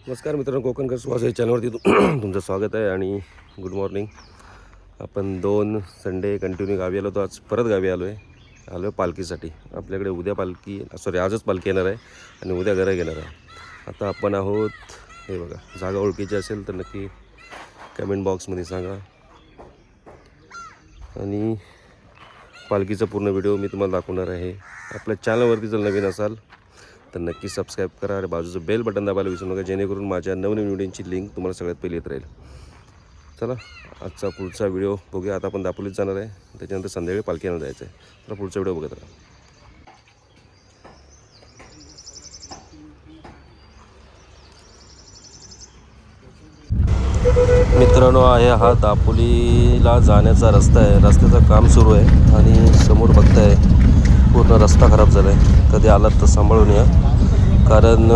नमस्कार मित्रांनो, कोकणकर सुवास या चॅनलवरती तुमचं स्वागत आहे आणि गुड मॉर्निंग. आपण 2 संडे कंटिन्यू गावी आलो होतो. आज परत गावी आलो आहे पालखीसाठी. आपल्याकडे उद्या आजच पालखी येणार आहे आणि उद्या घरं घेणार आहे. आता आपण आहोत, हे बघा, जागा ओळखीची असेल तर नक्की कमेंट बॉक्समध्ये सांगा. आणि पालखीचा पूर्ण व्हिडिओ मी तुम्हाला दाखवणार आहे. आपल्या चॅनलवरती जर नवीन असाल तर नक्की सबस्क्राईब करा आणि बाजूचं बेल बटन दाबायला विसरू नका, जेणेकरून माझ्या नवनवीन व्हिडिओची लिंक तुम्हाला सगळ्यात पहिली येत राहील. चला आजचा पुढचा व्हिडिओ बघूया. आता आपण दापोलीत जाणार आहे, त्याच्यानंतर संध्याकाळी पालखीला जायचं आहे. चला पुढचा व्हिडिओ बघत राहा. मित्रांनो, हा दापोलीला जाण्याचा रस्ता आहे. रस्त्याचं काम सुरू आहे आणि समोर बघताय पूर्ण रस्ता खराब झाला आहे. कधी आलात तर सांभाळून या, कारण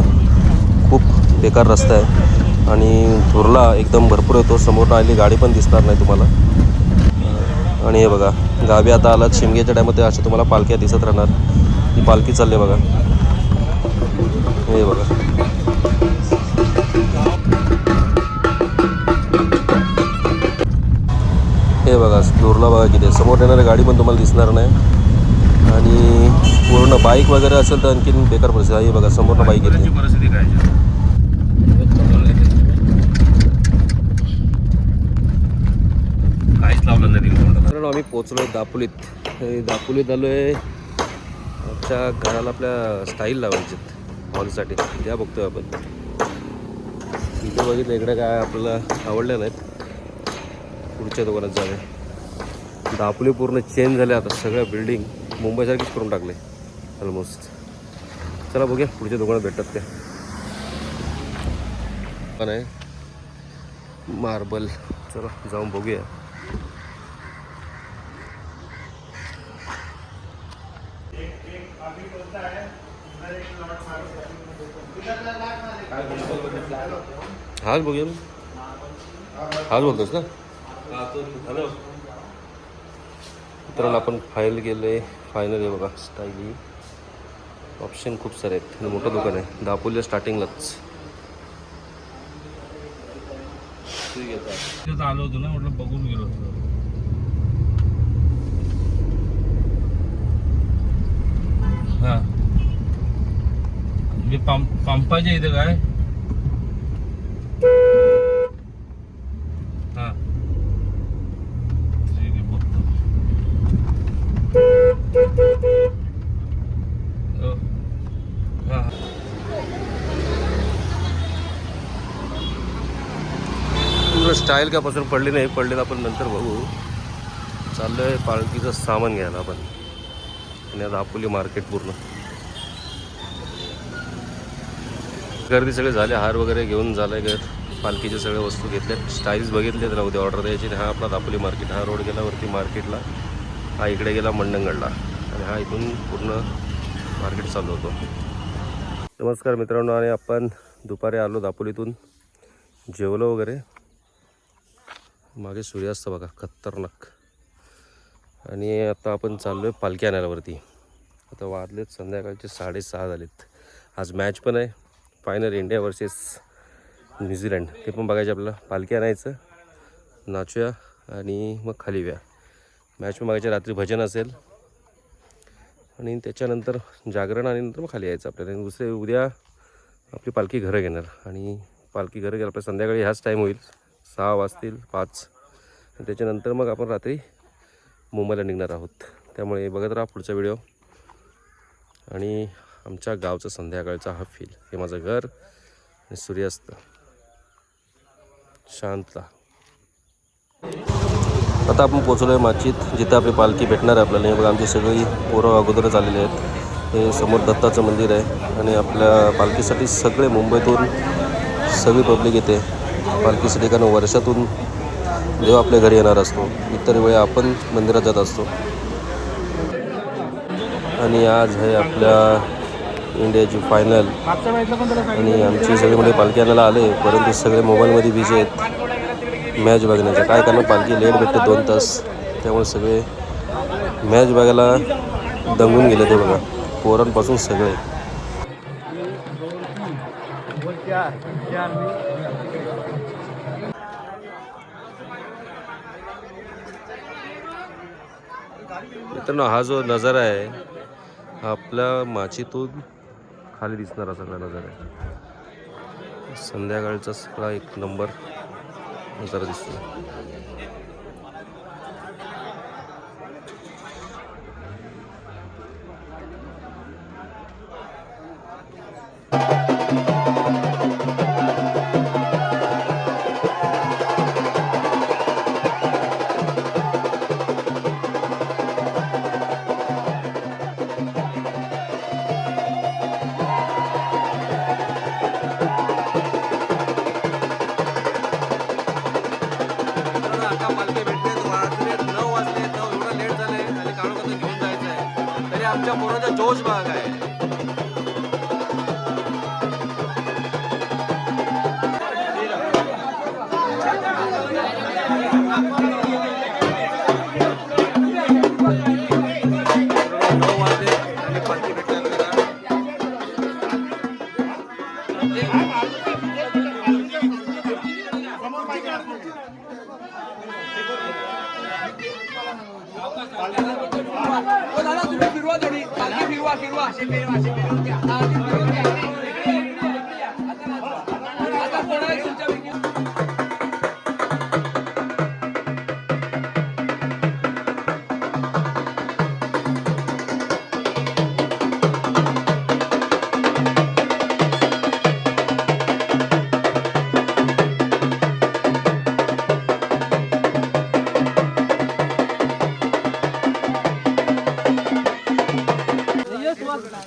खूप बेकार रस्ता आहे आणि धुरला एकदम भरपूर येतो. समोर आलेली गाडी पण दिसणार नाही तुम्हाला. आणि हे बघा, गावी आता आलात शिमग्याच्या टायमात अशा तुम्हाला पालख्या दिसत राहणार. ही पालखी चालली बघा, हे बघा. हे बघा धुरला बघा किती. समोर येणारी गाडी पण तुम्हाला दिसणार नाही आणि पूर्ण बाईक वगैरे असेल तर आणखीन बेकार परिस्थिती आहे. बघा समोरनं बाईक येते. काहीच लावलं नाही. कारण आम्ही पोचलो आहे दापोलीत आलो आहे. आमच्या घराला आपल्या स्टाईल लावायचे हॉलसाठी, त्या बघतोय आपण. इथे बघितलं, इकडे काय आपल्याला आवडल्या नाहीत. पुढच्या दुकानात जावे. दापोली पूर्ण चेंज झाले आता. सगळ्या बिल्डिंग मुंबईसारखीच करून टाकले ऑलमोस्ट. चला बघूया पुढच्या दुकानात भेटतात त्या. पण आहे मार्बल. चला जाऊन बघूया. हाच बघूया. हाच बोलतोस ना. हॅलो मित्रांनो, आपण फायनल आहे बघा. स्टाईल ऑप्शन खूप सारे आहेत आणि मोठं दुकान आहे दापोलीला स्टार्टिंगलाच. आलो होतो ना, म्हटलं बघून गेलो होतो. हा, मी पंपाच्या इथे काय. हा ठीक आहे, बघतो. हा स्टाईल काय पसंत पडली नाही. पडलेलं आपण नंतर बघू. चाललं आहे पालखीचं सामान घ्यायला आपण. आणि दापोली मार्केट पूर्ण गर्दी सगळे झाले. हार वगैरे घेऊन झालं आहे घर. पालखीचे सगळे वस्तू घेतल्या, स्टाईल्स बघितले, त्याला उद्या ऑर्डर द्यायची. हा आपला दापोली मार्केट. हा रोड गेला वरती मार्केटला, हा इकडे गेला मंडणगडला आणि हा इथून पूर्ण मार्केट चालू होतो. नमस्कार मित्रांनो, आणि आपण दुपारी आलो दापोलीतून, जेवलो वगैरे. मागे सूर्यास्त बघा खतरनाक. आणि आता आपण चाललो आहे पालखी आणायलावरती. आता वाजलेत संध्याकाळचे 6:30 झालेत. आज मॅच पण आहे फायनल, इंडिया वर्सेस न्यूझीलंड. ते पण बघायचे आपल्याला. पालखी आणायचं, नाचूया आणि मग खाली व्या. मॅच पण बघायच्या. रात्री भजन असेल आणि त्याच्यानंतर जागरण आणि नंतर मग खाली यायचं आपल्याला. उद्या आपली पालखी घरं घेणार आणि पालखी घरं गेलं आपल्या संध्याकाळी ह्याच टाईम होईल. 6 वाजतील 5. आणि त्याच्यानंतर मग आपण रात्री मुंबईला निघणार आहोत. त्यामुळे बघत राहा पुढचा व्हिडिओ. आणि आमच्या गावचं संध्याकाळचा हा फील. हे माझं घर आणि सूर्यास्त शांतला. आता आपण पोचलो आहे माचीत, जिथं आपली पालखी भेटणार आहे आपल्याला. हे बघा आमची सगळी पोरं अगोदरच आलेली आहेत. हे समोर दत्ताचं मंदिर आहे आणि आपल्या पालखीसाठी सगळे मुंबईतून सगळी पब्लिक येते पालखीसाठी. कारण वर्षातून देव आपल्या घरी येणार असतो, इतर वेळी आपण मंदिरात जात असतो. आणि आज आहे आपल्या इंडियाची फायनल आणि आमची सगळी मुले पालखी आणायला आले, परंतु सगळे मोबाईलमध्ये बिझी आहेत मॅच बघण्याचं. काय करणार, पालखी लेट भेटते 2 तास, त्यामुळे सगळे मॅच बघायला दंगून गेले. ते बघा पोरांपासून सगळे. मित्रांनो हा जो नजारा आहे हा आपल्या माचीतून खाली दिसणारा सगळा नजारा आहे. संध्याकाळचा सगळा एक नंबर नजारा दिसतो. आमच्या पोराचा जोश भाग आहे.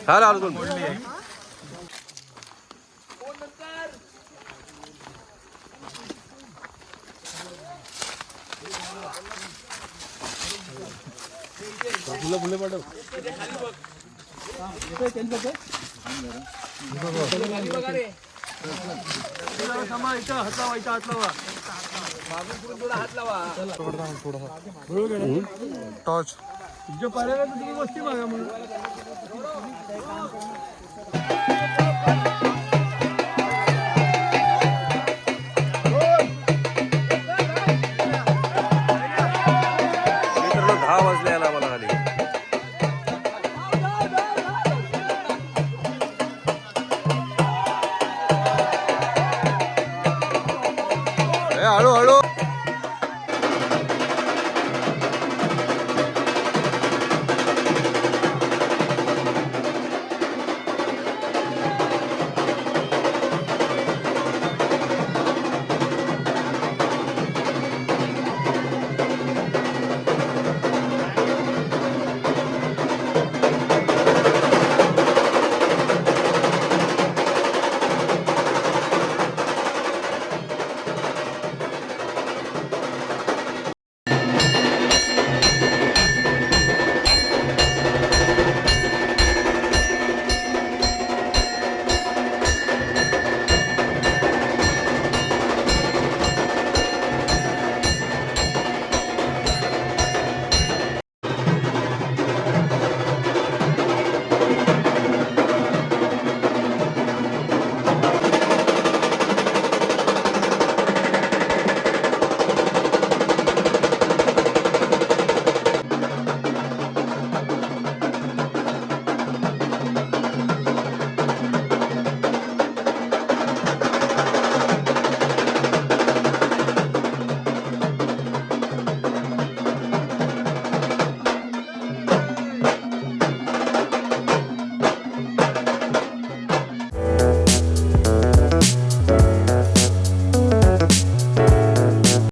हा लावलं कोण टॉर्च जो पाहिजे तुम्ही गोष्टी मागा म्हणून